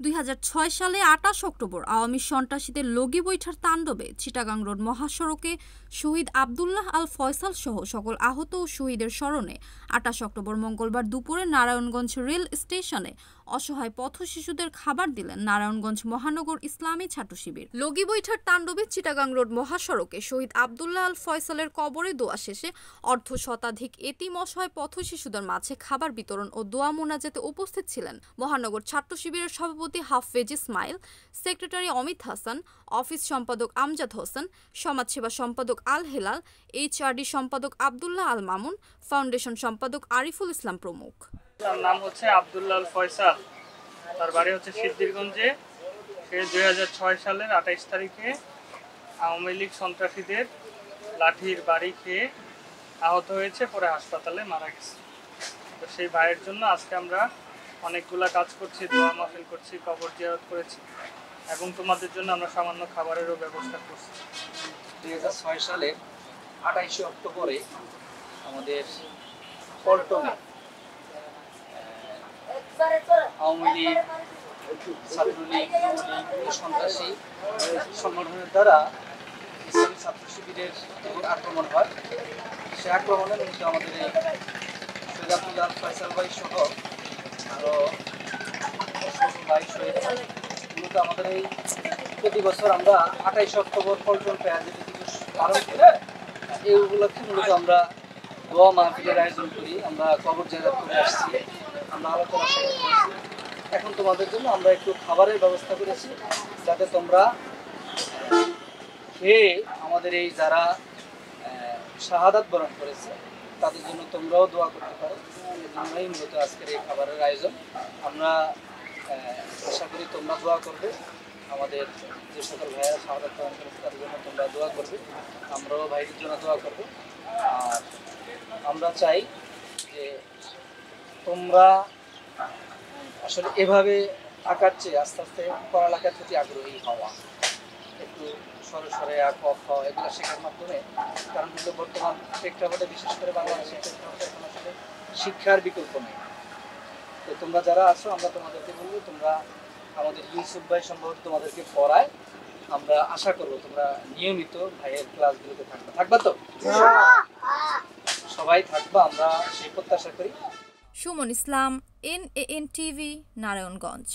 2006 সালে 28 অক্টোবর আওয়ামী সন্ত্রাসীদের লগি বৈঠার তাণ্ডবে চিটাগাং রোড মহাসড়কে শহীদ আব্দুল্লাহ আল ফয়সাল সহ সকল আহত ও শহীদের স্মরণে 28 অক্টোবর মঙ্গলবার দুপুরে নারায়ণগঞ্জ রেল স্টেশনে অসহায় পথ শিশুদের খাবার দিলেন নারায়ণগঞ্জ মহানগর ইসলামী ছাত্র শিবির। লগি বৈঠার তাণ্ডবে চিটাগাং রোড মহাসড়কে শহীদ আব্দুল্লাহ আল ফয়সালের কবরে দোয়া শেষে অর্ধ শতাধিক এতিম অসহায় পথ শিশুদের মাঝে খাবার বিতরণ ও দোয়া মোনাজাতে উপস্থিত ছিলেন মহানগর ছাত্র শিবিরের সভাপতি হাফেজ ইসমাইল, সেক্রেটারি অমিত হাসান, অফিস সম্পাদক আমজাদ হোসেন, সমাজসেবা সম্পাদক আল হেলাল, এইচআরডি সম্পাদক আব্দুল্লাহ আল মামুন, ফাউন্ডেশন সম্পাদক আরিফুল ইসলাম প্রমুখ। তার নাম হচ্ছে আব্দুল্লাহ আল ফয়সাল, তার বাড়ি হচ্ছে সিদ্দিরগঞ্জে। সে 2006 সালের 28 তারিখে আওয়ামী লীগ সন্ত্রাসীদের লাঠির বাড়ি খেয়ে আহত হয়েছে, পরে হাসপাতালে মারা গেছে। তো সেই ভাইয়ের জন্য আজকে আমরা অনেকগুলা কাজ করছি, দোয়া মাহফিল করছি, কবর জিয়ারত করেছি এবং তোমাদের জন্য আমরা সামান্য খাবারেরও ব্যবস্থা করছি। 2006 সালে 28 অক্টোবরে আমাদের পল্টনে আওয়ামী লীগ, ছাত্রলীগ, সন্ত্রাসী সংগঠনের দ্বারা ইসলামী ছাত্র শিবিরের আক্রমণ হয়। সে আক্রমণে মূলত আমাদের এই শহীদ আব্দুল্লাহ ফয়সাল ভাই সহ আরও ভাই শহীদ হয়। মূলত আমাদের এই প্রতি বছর আমরা 28 অক্টোবর পল্টন ট্র্যাজেডি দিবস পালন করে এই উপলক্ষে মূলত আমরা দোয়া মাহফিলের আয়োজন করি, আমরা কবর জিয়ারত করে আসছি, আমরা আলোচনা করেছি। এখন তোমাদের জন্য আমরা একটু খাবারের ব্যবস্থা করেছি, যাতে তোমরা খেয়ে আমাদের এই যারা শাহাদাত বরণ করেছে তাদের জন্য তোমরাও দোয়া করতে পারো। এই জন্যই মূলত আজকের এই খাবারের আয়োজন। আমরা আশা করি তোমরা দোয়া করবে, আমাদের যে সকল ভাইয়েরা শাহাদাত বরণ করেছে তাদের জন্য তোমরা দোয়া করবে, আমরাও ভাইদের জন্য দোয়া করবো। আর আমরা চাই যে তোমরা আসলে এভাবে আঁকার চেয়ে আস্তে আস্তে পড়ালেখার প্রতি আগ্রহী হওয়া, একটু সরে সরে আঁক খ এগুলো শেখার মাধ্যমে। কারণ কিন্তু বর্তমান প্রেক্ষাপটে বিশেষ করে বাংলাদেশের প্রেক্ষাপটে এখন আসলে শিক্ষার বিকল্প নেই। তো তোমরা যারা আছো আমরা তোমাদেরকে বলবো, তোমরা আমাদের ইউসুফ ভাই সম্ভবত তোমাদেরকে পড়ায়, আমরা আশা করবো তোমরা নিয়মিত ভাইয়ের ক্লাসগুলোতে থাকবা তো সবাই থাকবা, আমরা সেই প্রত্যাশা করি। সুমন ইসলাম, NAN TV, নারায়ণগঞ্জ।